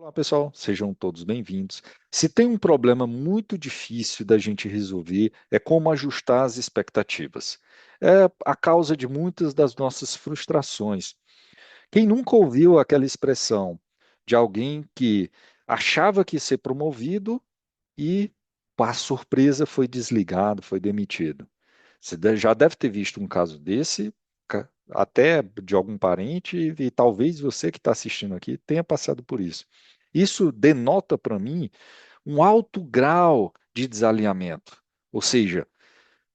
Olá, pessoal, sejam todos bem-vindos. Se tem um problema muito difícil da gente resolver, é como ajustar as expectativas. É a causa de muitas das nossas frustrações. Quem nunca ouviu aquela expressão de alguém que achava que ia ser promovido e, para surpresa, foi desligado, foi demitido? Já deve ter visto um caso desse, até de algum parente, e talvez você que está assistindo aqui tenha passado por isso. Isso denota para mim um alto grau de desalinhamento. Ou seja,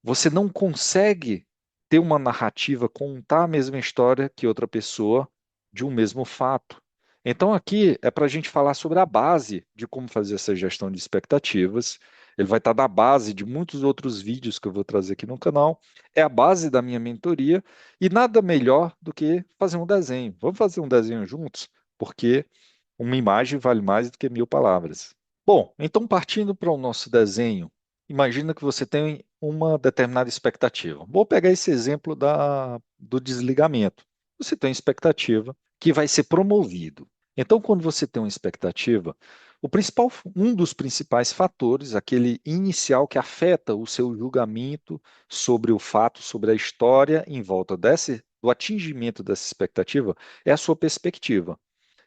você não consegue ter uma narrativa, contar a mesma história que outra pessoa de um mesmo fato. Então, aqui é para a gente falar sobre a base de como fazer essa gestão de expectativas. Ele vai estar na base de muitos outros vídeos que eu vou trazer aqui no canal. É a base da minha mentoria e nada melhor do que fazer um desenho. Vamos fazer um desenho juntos? Porque uma imagem vale mais do que mil palavras. Bom, então partindo para o nosso desenho, imagina que você tem uma determinada expectativa. Vou pegar esse exemplo do desligamento. Você tem uma expectativa que vai ser promovido. Então, quando você tem uma expectativa, um dos principais fatores, aquele inicial que afeta o seu julgamento sobre o fato, sobre a história em volta do atingimento dessa expectativa, é a sua perspectiva.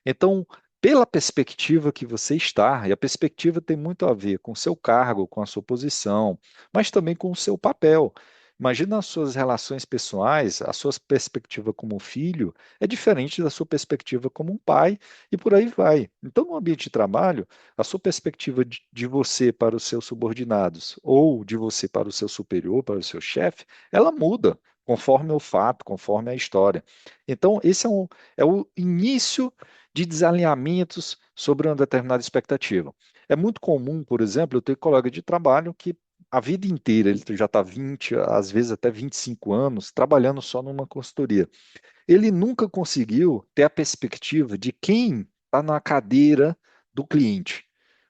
Então, pela perspectiva que você está, e a perspectiva tem muito a ver com o seu cargo, com a sua posição, mas também com o seu papel. Imagina as suas relações pessoais, a sua perspectiva como filho é diferente da sua perspectiva como um pai, e por aí vai. Então, no ambiente de trabalho, a sua perspectiva de você para os seus subordinados, ou de você para o seu superior, para o seu chefe, ela muda conforme o fato, conforme a história. Então, é o início de desalinhamentos sobre uma determinada expectativa. É muito comum, por exemplo, eu ter colega de trabalho que a vida inteira, ele já está 20, às vezes até 25 anos, trabalhando só numa consultoria. Ele nunca conseguiu ter a perspectiva de quem está na cadeira do cliente.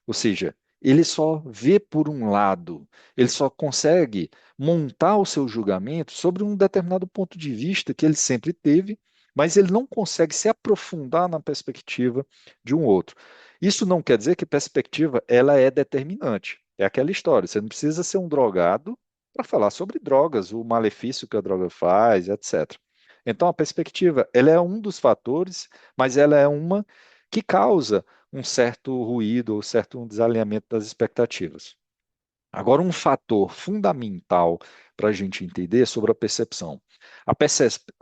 Ou seja, ele só vê por um lado, ele só consegue montar o seu julgamento sobre um determinado ponto de vista que ele sempre teve, mas ele não consegue se aprofundar na perspectiva de um outro. Isso não quer dizer que perspectiva ela é determinante. É aquela história, você não precisa ser um drogado para falar sobre drogas, o malefício que a droga faz, etc. Então, a perspectiva, ela é um dos fatores, mas ela é uma que causa um certo ruído ou certo desalinhamento das expectativas. Agora, um fator fundamental para a gente entender é sobre a percepção. A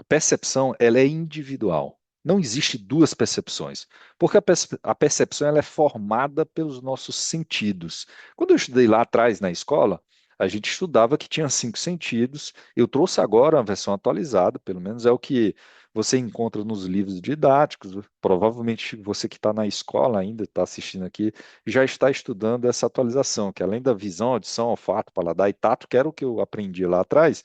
percepção, ela é individual. Não existe duas percepções, porque a percepção ela é formada pelos nossos sentidos. Quando eu estudei lá atrás na escola, a gente estudava que tinha cinco sentidos. Eu trouxe agora uma versão atualizada, pelo menos é o que você encontra nos livros didáticos. Provavelmente você que está na escola ainda, está assistindo aqui, já está estudando essa atualização, que além da visão, audição, olfato, paladar e tato, que era o que eu aprendi lá atrás,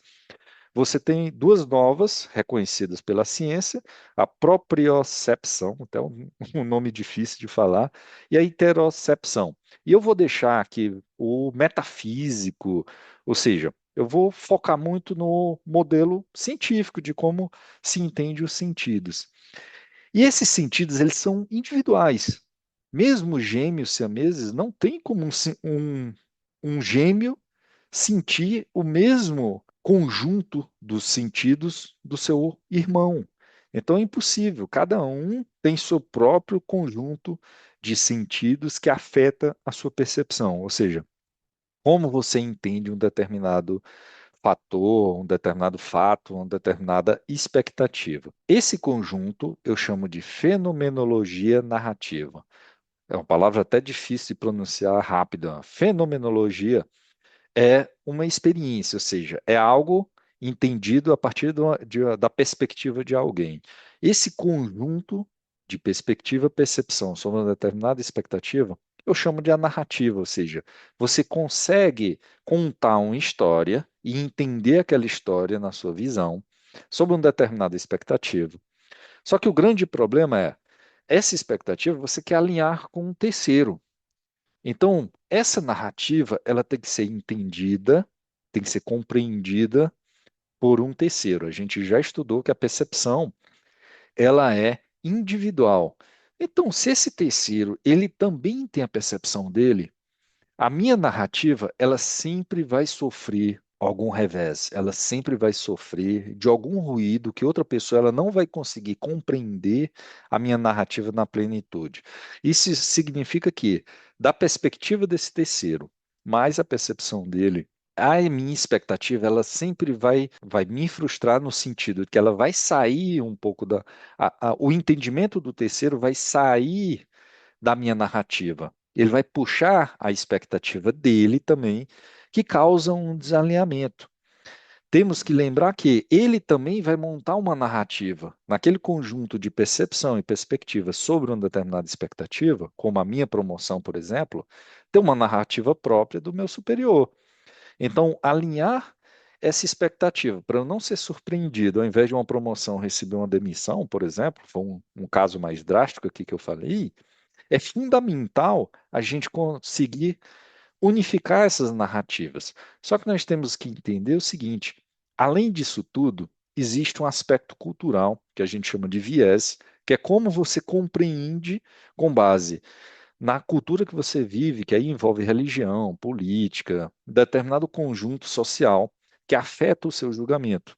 você tem duas novas reconhecidas pela ciência, a propriocepção, até um nome difícil de falar, e a interocepção. E eu vou deixar aqui o metafísico, ou seja, eu vou focar muito no modelo científico de como se entende os sentidos. E esses sentidos, eles são individuais. Mesmo gêmeos siameses, não tem como um gêmeo sentir o mesmo conjunto dos sentidos do seu irmão. Então é impossível. Cada um tem seu próprio conjunto de sentidos que afeta a sua percepção. Ou seja, como você entende um determinado fator, um determinado fato, uma determinada expectativa. Esse conjunto eu chamo de fenomenologia narrativa. É uma palavra até difícil de pronunciar rápida. Fenomenologia é uma experiência, ou seja, é algo entendido a partir da perspectiva de alguém. Esse conjunto de perspectiva e percepção sobre uma determinada expectativa, eu chamo de a narrativa, ou seja, você consegue contar uma história e entender aquela história na sua visão sobre uma determinada expectativa. Só que o grande problema é, essa expectativa você quer alinhar com um terceiro. Então, essa narrativa, ela tem que ser entendida, tem que ser compreendida por um terceiro. A gente já estudou que a percepção, ela é individual. Então, se esse terceiro, ele também tem a percepção dele, a minha narrativa, ela sempre vai sofrer algum revés, ela sempre vai sofrer de algum ruído que outra pessoa ela não vai conseguir compreender a minha narrativa na plenitude. Isso significa que, da perspectiva desse terceiro, mais a percepção dele, a minha expectativa, ela sempre vai me frustrar no sentido de que ela vai sair um pouco o entendimento do terceiro vai sair da minha narrativa. Ele vai puxar a expectativa dele também, que causa um desalinhamento. Temos que lembrar que ele também vai montar uma narrativa naquele conjunto de percepção e perspectiva sobre uma determinada expectativa, como a minha promoção, por exemplo, tem uma narrativa própria do meu superior. Então, alinhar essa expectativa para eu não ser surpreendido, ao invés de uma promoção receber uma demissão, por exemplo, foi um caso mais drástico aqui que eu falei, é fundamental a gente conseguir unificar essas narrativas. Só que nós temos que entender o seguinte: além disso tudo, existe um aspecto cultural que a gente chama de viés, que é como você compreende com base na cultura que você vive, que aí envolve religião, política, determinado conjunto social que afeta o seu julgamento.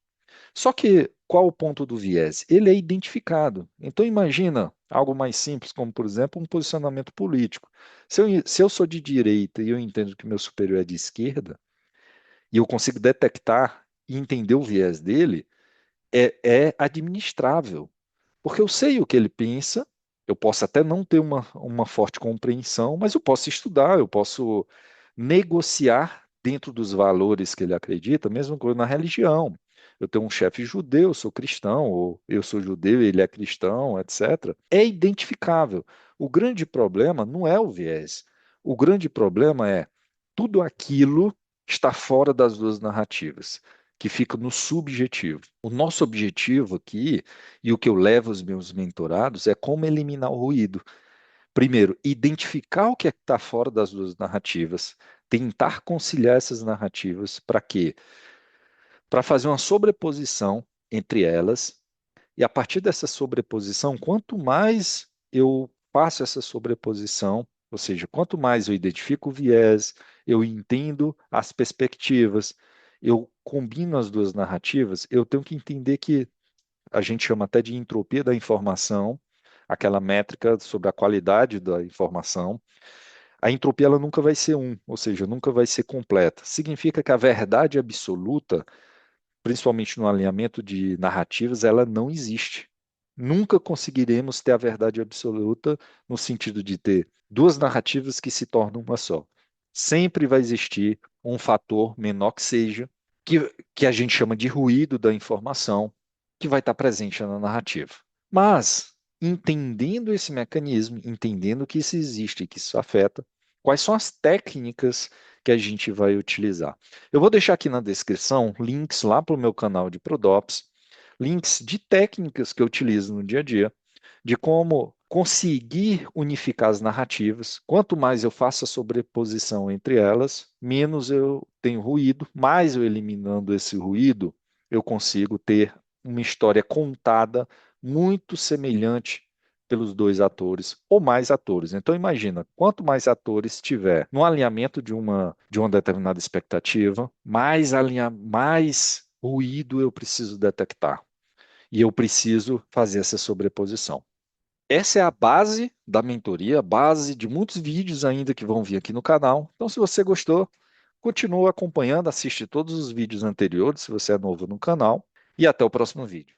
Só que qual o ponto do viés? Ele é identificado. Então imagina algo mais simples, como por exemplo um posicionamento político. Se eu sou de direita e eu entendo que meu superior é de esquerda, e eu consigo detectar e entender o viés dele, é administrável. Porque eu sei o que ele pensa, eu posso até não ter uma forte compreensão, mas eu posso estudar, eu posso negociar dentro dos valores que ele acredita, mesmo coisa na religião. Eu tenho um chefe judeu, eu sou cristão, ou eu sou judeu e ele é cristão, etc. É identificável. O grande problema não é o viés. O grande problema é tudo aquilo está fora das duas narrativas, que fica no subjetivo. O nosso objetivo aqui, e o que eu levo aos meus mentorados, é como eliminar o ruído. Primeiro, identificar o que é que está fora das duas narrativas, tentar conciliar essas narrativas, para quê? Para fazer uma sobreposição entre elas, e a partir dessa sobreposição, quanto mais eu faço essa sobreposição, ou seja, quanto mais eu identifico o viés, eu entendo as perspectivas, eu combino as duas narrativas, eu tenho que entender que a gente chama até de entropia da informação, aquela métrica sobre a qualidade da informação. A entropia ela nunca vai ser um, ou seja, nunca vai ser completa. Significa que a verdade absoluta, principalmente no alinhamento de narrativas, ela não existe. Nunca conseguiremos ter a verdade absoluta no sentido de ter duas narrativas que se tornam uma só. Sempre vai existir um fator menor que seja, que a gente chama de ruído da informação, que vai estar presente na narrativa. Mas, entendendo esse mecanismo, entendendo que isso existe e que isso afeta, quais são as técnicas que a gente vai utilizar? Eu vou deixar aqui na descrição links lá para o meu canal de ProDops, links de técnicas que eu utilizo no dia a dia, de como conseguir unificar as narrativas. Quanto mais eu faço a sobreposição entre elas, menos eu tenho ruído, mais eu eliminando esse ruído, eu consigo ter uma história contada muito semelhante pelos dois atores ou mais atores. Então imagina, quanto mais atores tiver no alinhamento de uma determinada expectativa, mais ruído eu preciso detectar. E eu preciso fazer essa sobreposição. Essa é a base da mentoria, a base de muitos vídeos ainda que vão vir aqui no canal. Então, se você gostou, continua acompanhando, assiste todos os vídeos anteriores, se você é novo no canal, e até o próximo vídeo.